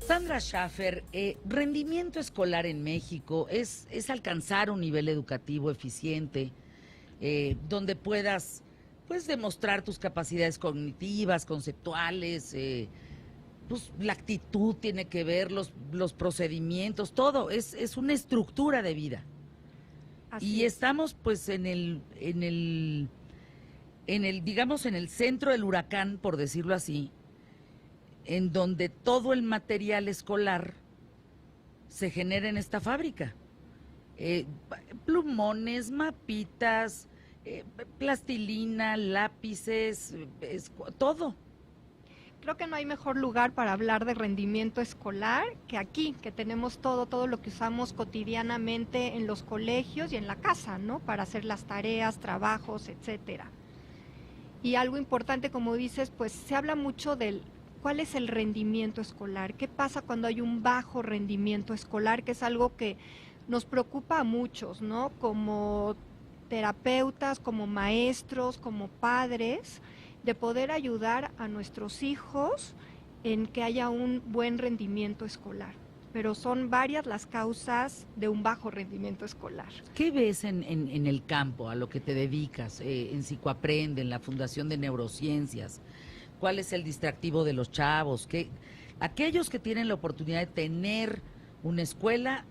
Sandra Schaffer, rendimiento escolar en México es alcanzar un nivel educativo eficiente, donde puedas pues demostrar tus capacidades cognitivas, conceptuales, pues la actitud tiene que ver, los procedimientos, todo, es una estructura de vida. Así Y es. estamos pues digamos, en el centro del huracán, por decirlo así, en donde todo el material escolar se genera en esta fábrica. Eh, Plumones, mapitas, plastilina, lápices, todo. Creo que no hay mejor lugar para hablar de rendimiento escolar que aquí, que tenemos todo lo que usamos cotidianamente en los colegios y en la casa, ¿no? Para hacer las tareas, trabajos, etcétera. Y algo importante, como dices, pues se habla mucho del cuál es el rendimiento escolar, qué pasa cuando hay un bajo rendimiento escolar, que es algo que nos preocupa a muchos, ¿no? Como terapeutas, como maestros, como padres, de poder ayudar a nuestros hijos en que haya un buen rendimiento escolar. Pero son varias las causas de un bajo rendimiento escolar. ¿Qué ves en el campo, a lo que te dedicas, en Psicoaprende, en la Fundación de Neurociencias? ¿Cuál es el distractivo de los chavos? Aquellos que tienen la oportunidad de tener una escuela,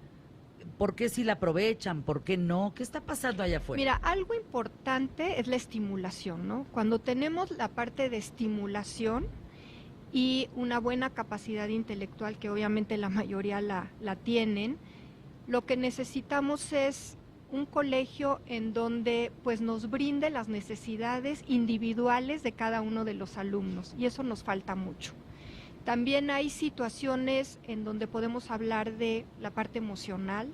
¿por qué sí la aprovechan? ¿Por qué no? ¿Qué está pasando allá afuera? Mira, algo importante es la estimulación, ¿no? Cuando tenemos la parte de estimulación y una buena capacidad intelectual, que obviamente la mayoría la tienen, lo que necesitamos es un colegio en donde pues nos brinde las necesidades individuales de cada uno de los alumnos, y eso nos falta mucho. También hay situaciones en donde podemos hablar de la parte emocional,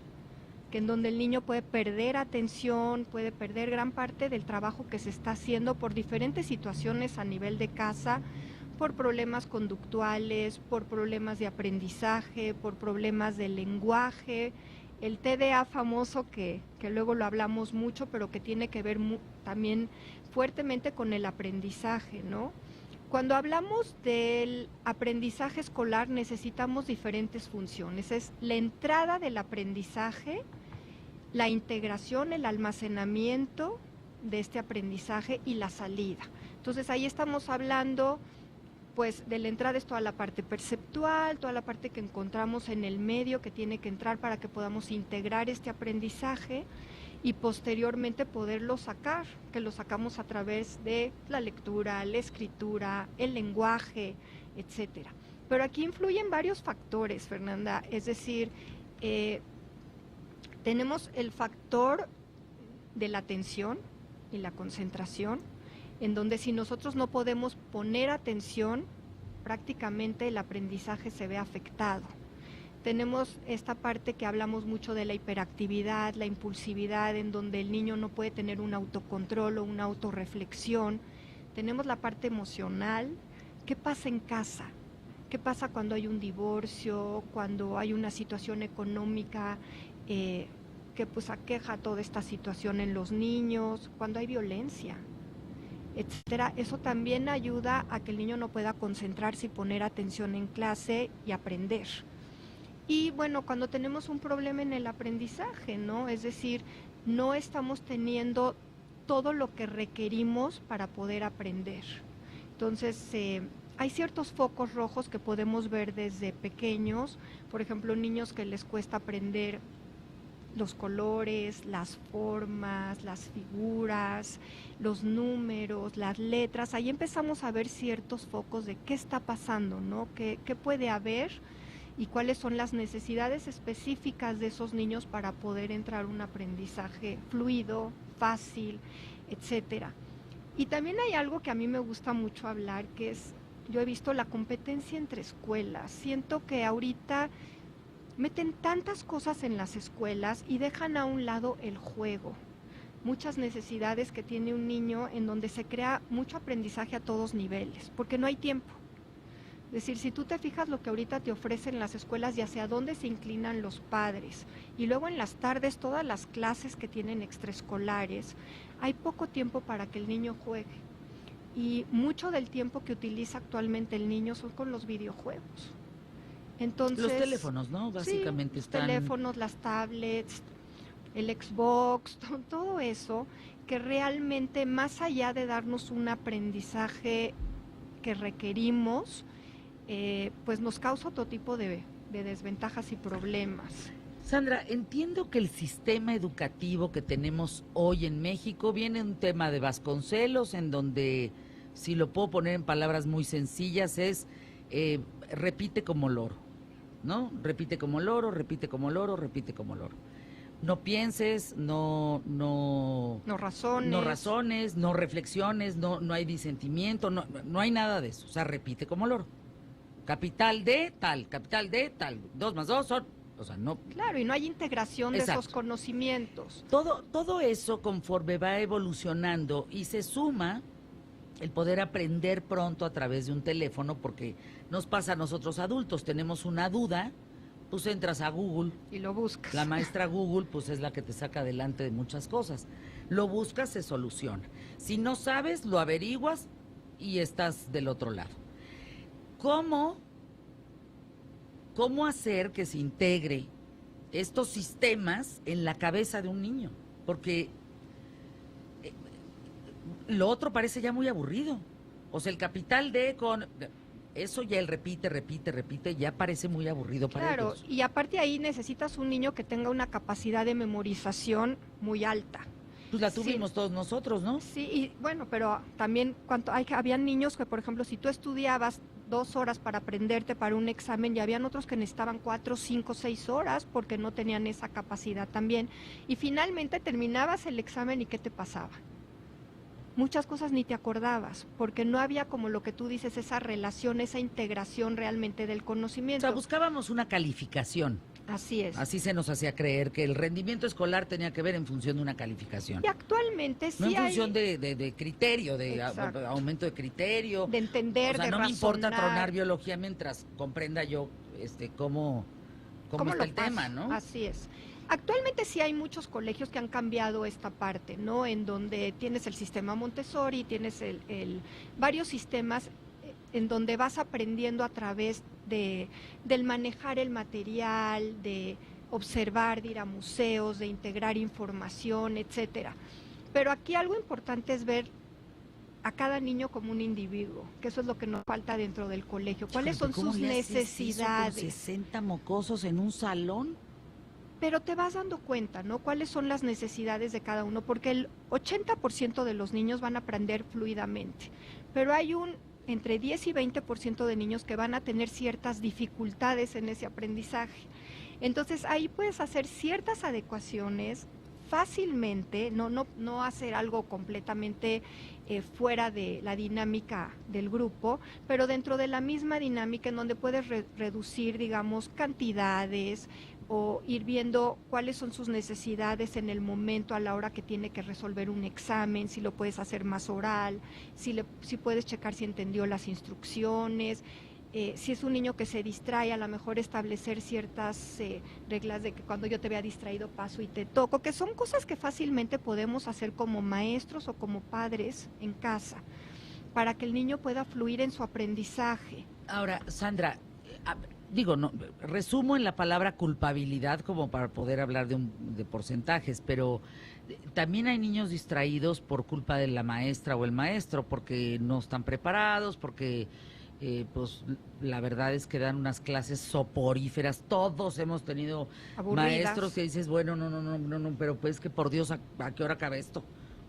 que en donde el niño puede perder atención, puede perder gran parte del trabajo que se está haciendo por diferentes situaciones a nivel de casa, por problemas conductuales, por problemas de aprendizaje, por problemas de lenguaje, el TDA famoso que luego lo hablamos mucho, pero que tiene que ver también fuertemente con el aprendizaje, ¿no? Cuando hablamos del aprendizaje escolar necesitamos diferentes funciones. Es la entrada del aprendizaje, la integración, el almacenamiento de este aprendizaje y la salida. Entonces ahí estamos hablando pues de la entrada es toda la parte perceptual, toda la parte que encontramos en el medio que tiene que entrar para que podamos integrar este aprendizaje y posteriormente poderlo sacar, que lo sacamos a través de la lectura, la escritura, el lenguaje, etcétera. Pero aquí influyen varios factores, Fernanda, es decir, tenemos el factor de la atención y la concentración, en donde si nosotros no podemos poner atención, prácticamente el aprendizaje se ve afectado. Tenemos esta parte que hablamos mucho de la hiperactividad, la impulsividad, en donde el niño no puede tener un autocontrol o una autorreflexión. Tenemos la parte emocional. ¿Qué pasa en casa? ¿Qué pasa cuando hay un divorcio, cuando hay una situación económica que pues aqueja toda esta situación en los niños, cuando hay violencia, etcétera? Eso también ayuda a que el niño no pueda concentrarse y poner atención en clase y aprender. Y bueno, cuando tenemos un problema en el aprendizaje, ¿no? Es decir, no estamos teniendo todo lo que requerimos para poder aprender. Entonces, hay ciertos focos rojos que podemos ver desde pequeños, por ejemplo, niños que les cuesta aprender los colores, las formas, las figuras, los números, las letras. Ahí empezamos a ver ciertos focos de qué está pasando, ¿no? ¿Qué puede haber? Y cuáles son las necesidades específicas de esos niños para poder entrar a un aprendizaje fluido, fácil, etcétera. Y también hay algo que a mí me gusta mucho hablar, que es, yo he visto la competencia entre escuelas. Siento que ahorita meten tantas cosas en las escuelas y dejan a un lado el juego. Muchas necesidades que tiene un niño en donde se crea mucho aprendizaje a todos niveles, porque no hay tiempo. Es decir, si tú te fijas lo que ahorita te ofrecen las escuelas y hacia dónde se inclinan los padres, y luego en las tardes todas las clases que tienen extraescolares, hay poco tiempo para que el niño juegue. Y mucho del tiempo que utiliza actualmente el niño son con los videojuegos. Entonces, los teléfonos, ¿no? Básicamente sí, los están... teléfonos, las tablets, el Xbox, todo eso, que realmente más allá de darnos un aprendizaje que requerimos, pues nos causa otro tipo de desventajas y problemas. Sandra, entiendo que el sistema educativo que tenemos hoy en México viene un tema de Vasconcelos, en donde, si lo puedo poner en palabras muy sencillas, es repite como loro, ¿no? Repite como loro, repite como loro, repite como loro. No pienses, no razones, no reflexiones, no hay disentimiento, no hay nada de eso. O sea, repite como loro. Capital de tal, 2 más 2 son... O sea, no... Claro, y no hay integración de esos conocimientos. Todo eso, conforme va evolucionando y se suma el poder aprender pronto a través de un teléfono, porque nos pasa a nosotros adultos, tenemos una duda, pues entras a Google. Y lo buscas. La maestra Google, pues es la que te saca adelante de muchas cosas. Lo buscas, se soluciona. Si no sabes, lo averiguas y estás del otro lado. ¿Cómo hacer que se integre estos sistemas en la cabeza de un niño? Porque lo otro parece ya muy aburrido. O sea, el capital de con... Eso ya el repite, ya parece muy aburrido para ellos. Claro, y aparte ahí necesitas un niño que tenga una capacidad de memorización muy alta. Pues la tuvimos todos nosotros, ¿no? Sí, y bueno, pero también habían niños que, por ejemplo, si tú estudiabas 2 horas para aprenderte para un examen, y habían otros que necesitaban 4, 5, 6 horas porque no tenían esa capacidad también. Y finalmente terminabas el examen y ¿qué te pasaba? Muchas cosas ni te acordabas, porque no había, como lo que tú dices, esa relación, esa integración realmente del conocimiento. O sea, buscábamos una calificación. Así es. Así se nos hacía creer que el rendimiento escolar tenía que ver en función de una calificación. Y actualmente sí no en función de criterio, de aumento de criterio. De entender, o sea, de no razonar. me importa tronar biología mientras comprenda yo cómo está el tema, ¿no? Así es. Actualmente sí hay muchos colegios que han cambiado esta parte, ¿no? En donde tienes el sistema Montessori, tienes varios sistemas en donde vas aprendiendo a través del manejar el material, de observar, de ir a museos, de integrar información, etcétera. Pero aquí algo importante es ver a cada niño como un individuo, que eso es lo que nos falta dentro del colegio. ¿Cuáles son sus necesidades? ¿Con 60 mocosos en un salón? Pero te vas dando cuenta, ¿no? ¿Cuáles son las necesidades de cada uno? Porque el 80% de los niños van a aprender fluidamente, pero hay entre 10 y 20% de niños que van a tener ciertas dificultades en ese aprendizaje. Entonces ahí puedes hacer ciertas adecuaciones fácilmente, no hacer algo completamente fuera de la dinámica del grupo, pero dentro de la misma dinámica en donde puedes reducir, digamos, cantidades, o ir viendo cuáles son sus necesidades en el momento a la hora que tiene que resolver un examen, si lo puedes hacer más oral, si puedes checar si entendió las instrucciones, si es un niño que se distrae, a lo mejor establecer ciertas reglas de que cuando yo te vea distraído paso y te toco, que son cosas que fácilmente podemos hacer como maestros o como padres en casa, para que el niño pueda fluir en su aprendizaje. Ahora, Sandra, resumo en la palabra culpabilidad como para poder hablar de porcentajes, pero también hay niños distraídos por culpa de la maestra o el maestro, porque no están preparados, porque pues la verdad es que dan unas clases soporíferas. Todos hemos tenido aburridas. Maestros que dices, bueno, no, pero pues que por Dios, ¿a qué hora acaba esto?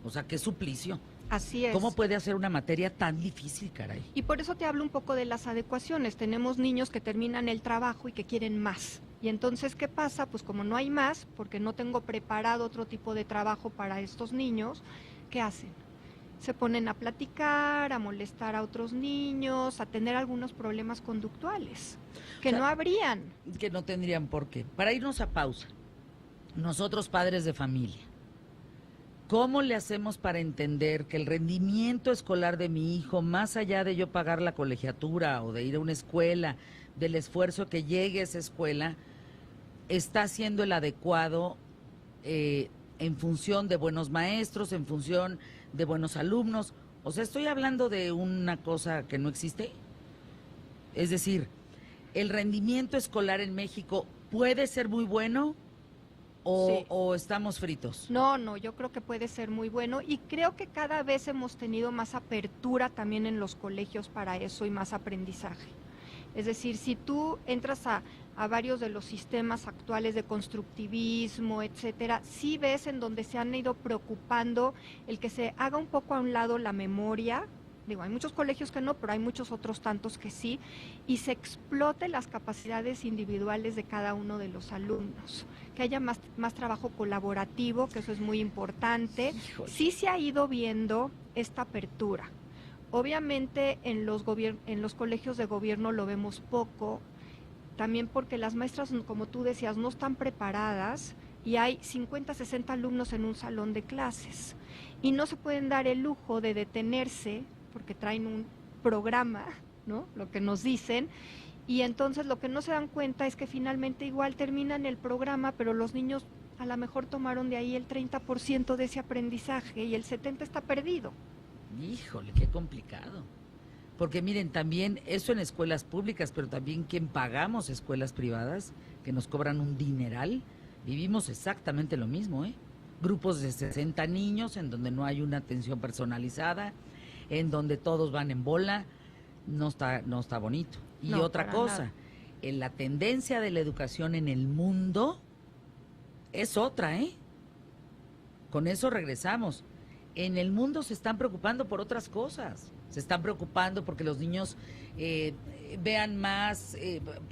O sea, qué suplicio. Así es. ¿Cómo puede hacer una materia tan difícil, caray? Y por eso te hablo un poco de las adecuaciones. Tenemos niños que terminan el trabajo y que quieren más. Y entonces, ¿qué pasa? Pues como no hay más, porque no tengo preparado otro tipo de trabajo para estos niños, ¿qué hacen? Se ponen a platicar, a molestar a otros niños, a tener algunos problemas conductuales, que no habrían. Que no tendrían por qué. Para irnos a pausa, nosotros padres de familia, ¿cómo le hacemos para entender que el rendimiento escolar de mi hijo, más allá de yo pagar la colegiatura o de ir a una escuela, del esfuerzo que llegue a esa escuela, está siendo el adecuado en función de buenos maestros, en función de buenos alumnos? O sea, estoy hablando de una cosa que no existe. Es decir, ¿El rendimiento escolar en México puede ser muy bueno Sí. o estamos fritos? No, yo creo que puede ser muy bueno y creo que cada vez hemos tenido más apertura también en los colegios para eso y más aprendizaje. Es decir, si tú entras a varios de los sistemas actuales de constructivismo, etcétera, sí ves en donde se han ido preocupando el que se haga un poco a un lado la memoria. Digo, hay muchos colegios que no, pero hay muchos otros tantos que sí, y se explote las capacidades individuales de cada uno de los alumnos, que haya más trabajo colaborativo, que eso es muy importante. Híjole. Sí se ha ido viendo esta apertura. Obviamente en los colegios de gobierno lo vemos poco, también porque las maestras, como tú decías, no están preparadas y hay 50, 60 alumnos en un salón de clases y no se pueden dar el lujo de detenerse porque traen un programa, ¿no? Lo que nos dicen, y entonces lo que no se dan cuenta es que finalmente igual terminan el programa, pero los niños a lo mejor tomaron de ahí el 30% de ese aprendizaje y el 70% está perdido. Híjole, qué complicado. Porque miren, también eso en escuelas públicas, pero también quien pagamos escuelas privadas, que nos cobran un dineral, vivimos exactamente lo mismo, ¿eh? Grupos de 60 niños en donde no hay una atención personalizada, en donde todos van en bola, no está bonito. Y No, otra para cosa, nada. en la tendencia de la educación en el mundo es otra, ¿eh? Con eso regresamos. En el mundo se están preocupando por otras cosas. Se están preocupando porque los niños vean más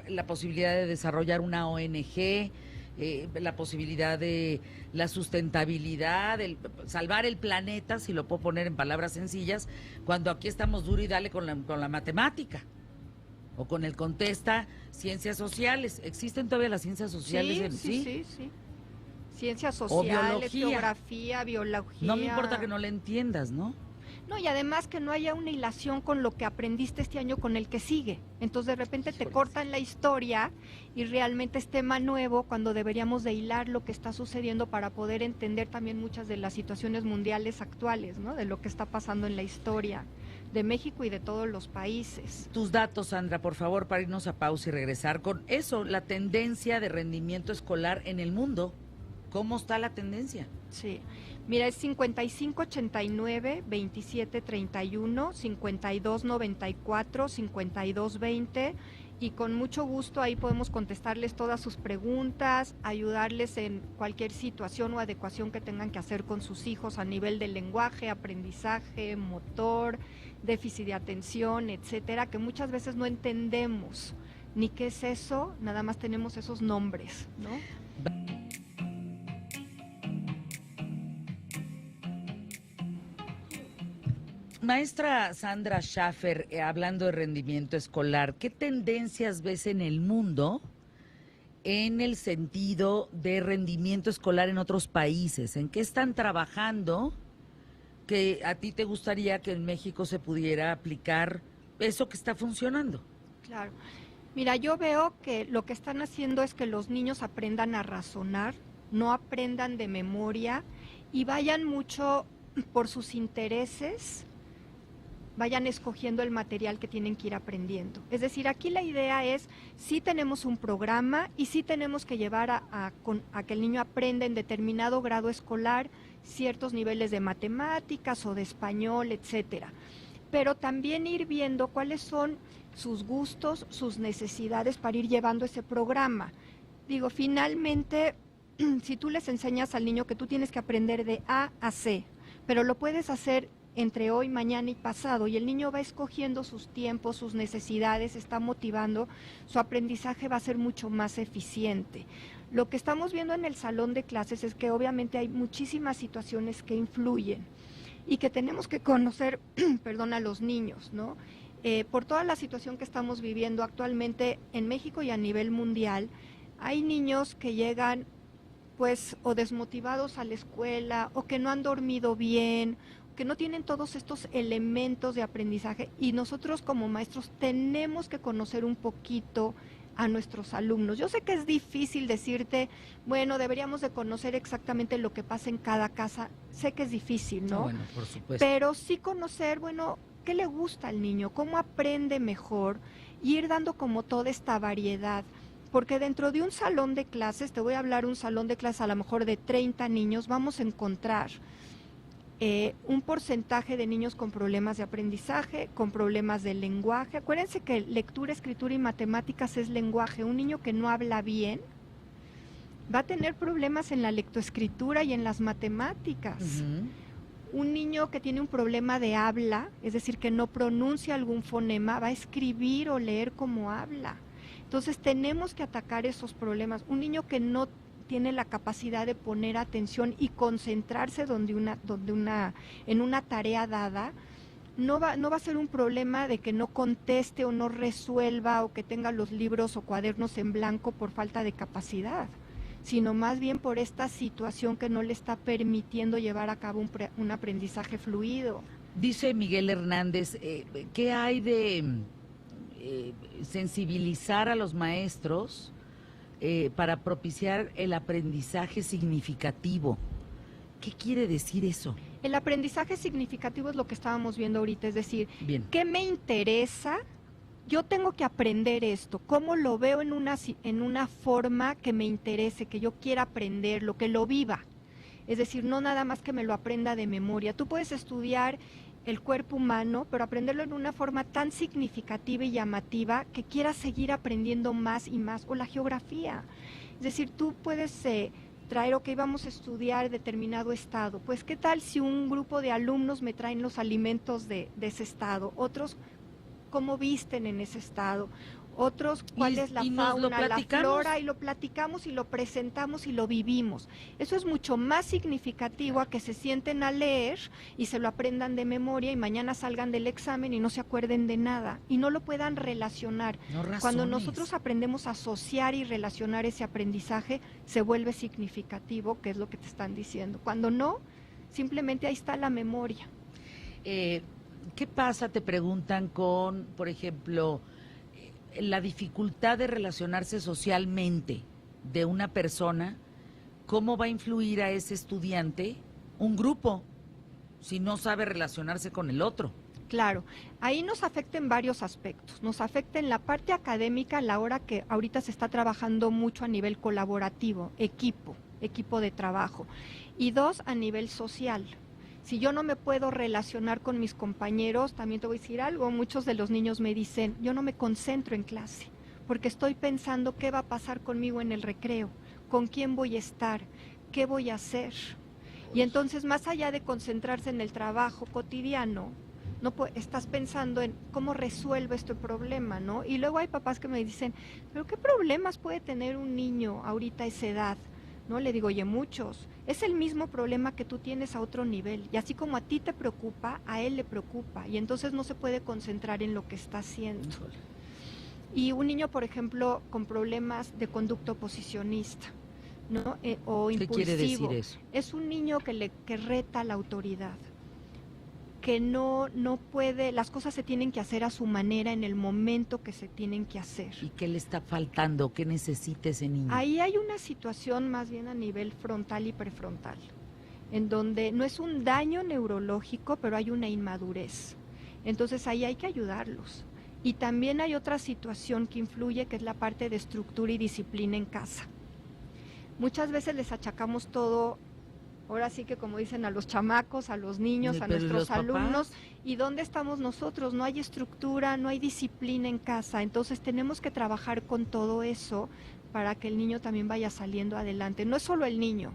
la posibilidad de desarrollar una ONG, la posibilidad de la sustentabilidad, salvar el planeta, si lo puedo poner en palabras sencillas, cuando aquí estamos duro y dale con la matemática. O con el contesta ciencias sociales. ¿Existen todavía las ciencias sociales? Sí. Ciencias O sociales, biología. geografía, biología. No me importa que no le entiendas, ¿no? No, y además que no haya una hilación con lo que aprendiste este año con el que sigue. Entonces de repente te Híjoles. cortan la historia y realmente es tema nuevo cuando deberíamos de hilar lo que está sucediendo para poder entender también muchas de las situaciones mundiales actuales, ¿no? De lo que está pasando en la historia de México y de todos los países. Tus datos, Sandra, por favor, para irnos a pausa y regresar con eso, la tendencia de rendimiento escolar en el mundo. ¿Cómo está la tendencia? Sí, mira, es 5589, 2731, 5294, 5220 y con mucho gusto ahí podemos contestarles todas sus preguntas, ayudarles en cualquier situación o adecuación que tengan que hacer con sus hijos a nivel de lenguaje, aprendizaje, motor, déficit de atención, etcétera, que muchas veces no entendemos ni qué es eso, nada más tenemos esos nombres, ¿no? Maestra Sandra Schaffer, hablando de rendimiento escolar, ¿qué tendencias ves en el mundo en el sentido de rendimiento escolar en otros países? ¿En qué están trabajando que a ti te gustaría que en México se pudiera aplicar eso que está funcionando? Claro. Mira, yo veo que lo que están haciendo es que los niños aprendan a razonar, no aprendan de memoria y vayan mucho por sus intereses, vayan escogiendo el material que tienen que ir aprendiendo. Es decir, aquí la idea es, sí tenemos un programa y sí tenemos que llevar a que el niño aprenda en determinado grado escolar ciertos niveles de matemáticas o de español, etcétera. Pero también ir viendo cuáles son sus gustos, sus necesidades para ir llevando ese programa. Digo, finalmente, si tú les enseñas al niño que tú tienes que aprender de A a C, pero lo puedes hacer entre hoy, mañana y pasado, y el niño va escogiendo sus tiempos, sus necesidades, está motivando, su aprendizaje va a ser mucho más eficiente. Lo que estamos viendo en el salón de clases es que obviamente hay muchísimas situaciones que influyen y que tenemos que conocer, perdón, a los niños, ¿no? Por toda la situación que estamos viviendo actualmente en México y a nivel mundial, hay niños que llegan pues o desmotivados a la escuela o que no han dormido bien, que no tienen todos estos elementos de aprendizaje y nosotros como maestros tenemos que conocer un poquito a nuestros alumnos. Yo sé que es difícil decirte, bueno, deberíamos de conocer exactamente lo que pasa en cada casa, sé que es difícil, ¿no? Bueno, por supuesto. Pero sí conocer, bueno, qué le gusta al niño, cómo aprende mejor y ir dando como toda esta variedad. Porque dentro de un salón de clases, te voy a hablar un salón de clases a lo mejor de 30 niños, vamos a encontrar un porcentaje de niños con problemas de aprendizaje, con problemas de lenguaje. Acuérdense que lectura, escritura y matemáticas es lenguaje. Un niño que no habla bien va a tener problemas en la lectoescritura y en las matemáticas. Un niño que tiene un problema de habla, es decir, que no pronuncia algún fonema, va a escribir o leer como habla. Entonces tenemos que atacar esos problemas. Un niño que no tiene la capacidad de poner atención y concentrarse en una tarea dada, no va a ser un problema de que no conteste o no resuelva o que tenga los libros o cuadernos en blanco por falta de capacidad, sino más bien por esta situación que no le está permitiendo llevar a cabo un aprendizaje fluido. Dice Miguel Hernández, ¿qué hay de sensibilizar a los maestros para propiciar el aprendizaje significativo? ¿Qué quiere decir eso? El aprendizaje significativo es lo que estábamos viendo ahorita, es decir, Bien. ¿qué me interesa? Yo tengo que aprender esto, ¿cómo lo veo en una forma que me interese, que yo quiera aprenderlo, que lo viva? Es decir, no nada más que me lo aprenda de memoria. Tú puedes estudiar el cuerpo humano, pero aprenderlo en una forma tan significativa y llamativa que quieras seguir aprendiendo más y más, o la geografía. Es decir, tú puedes traer, ok, vamos a estudiar determinado estado, pues qué tal si un grupo de alumnos me traen los alimentos de ese estado, otros cómo visten en ese estado, otros cuál es la fauna, la flora, y lo platicamos y lo presentamos y lo vivimos. Eso es mucho más significativo a que se sienten a leer y se lo aprendan de memoria y mañana salgan del examen y no se acuerden de nada y no lo puedan relacionar. Cuando nosotros aprendemos a asociar y relacionar ese aprendizaje, se vuelve significativo, que es lo que te están diciendo. Cuando no, simplemente ahí está la memoria. ¿Qué pasa, te preguntan, con, por ejemplo, la dificultad de relacionarse socialmente de una persona? ¿Cómo va a influir a ese estudiante un grupo si no sabe relacionarse con el otro? Claro, ahí nos afecta en varios aspectos. Nos afecta en la parte académica, a la hora que ahorita se está trabajando mucho a nivel colaborativo, equipo de trabajo. Y dos, a nivel social. Si yo no me puedo relacionar con mis compañeros, también te voy a decir algo, muchos de los niños me dicen, yo no me concentro en clase, porque estoy pensando qué va a pasar conmigo en el recreo, con quién voy a estar, qué voy a hacer. Y entonces, más allá de concentrarse en el trabajo cotidiano, no estás pensando en cómo resuelvo este problema, ¿no? Y luego hay papás que me dicen, pero ¿qué problemas puede tener un niño ahorita a esa edad? No, le digo, oye, muchos. Es el mismo problema que tú tienes a otro nivel. Y así como a ti te preocupa, a él le preocupa. Y entonces no se puede concentrar en lo que está haciendo. Y un niño, por ejemplo, con problemas de conducta oposicionista, ¿no? O impulsivo. ¿Qué quiere decir eso? Es un niño que reta a la autoridad, que no puede, las cosas se tienen que hacer a su manera en el momento que se tienen que hacer. ¿Y qué le está faltando? ¿Qué necesita ese niño? Ahí hay una situación más bien a nivel frontal y prefrontal, en donde no es un daño neurológico, pero hay una inmadurez. Entonces ahí hay que ayudarlos. Y también hay otra situación que influye, que es la parte de estructura y disciplina en casa. Muchas veces les achacamos todo, ahora sí que como dicen, a los chamacos, a los niños, a nuestros alumnos. ¿Y dónde estamos nosotros? No hay estructura, no hay disciplina en casa. Entonces tenemos que trabajar con todo eso para que el niño también vaya saliendo adelante. No es solo el niño,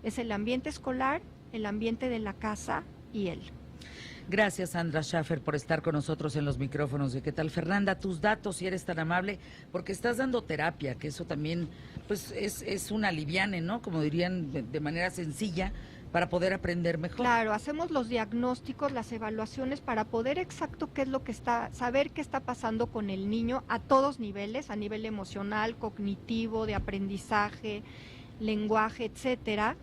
es el ambiente escolar, el ambiente de la casa y él. Gracias, Sandra Schaffer, por estar con nosotros en los micrófonos de ¿Qué tal, Fernanda? Tus datos, si eres tan amable, porque estás dando terapia, que eso también pues es un aliviane, ¿no? Como dirían de manera sencilla, para poder aprender mejor. Claro, hacemos los diagnósticos, las evaluaciones para poder exacto qué es lo que saber qué está pasando con el niño a todos niveles, a nivel emocional, cognitivo, de aprendizaje, lenguaje, etcétera,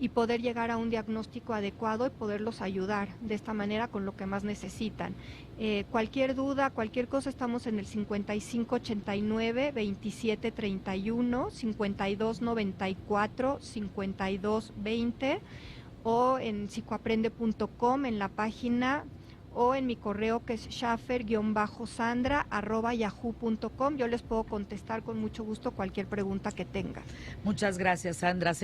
y poder llegar a un diagnóstico adecuado y poderlos ayudar de esta manera con lo que más necesitan. Cualquier duda, cualquier cosa, estamos en el 5589-2731, 5294-5220 o en psicoaprende.com, en la página, o en mi correo que es schaffer-sandra@yahoo.com. Yo les puedo contestar con mucho gusto cualquier pregunta que tengan. Muchas gracias, Sandra.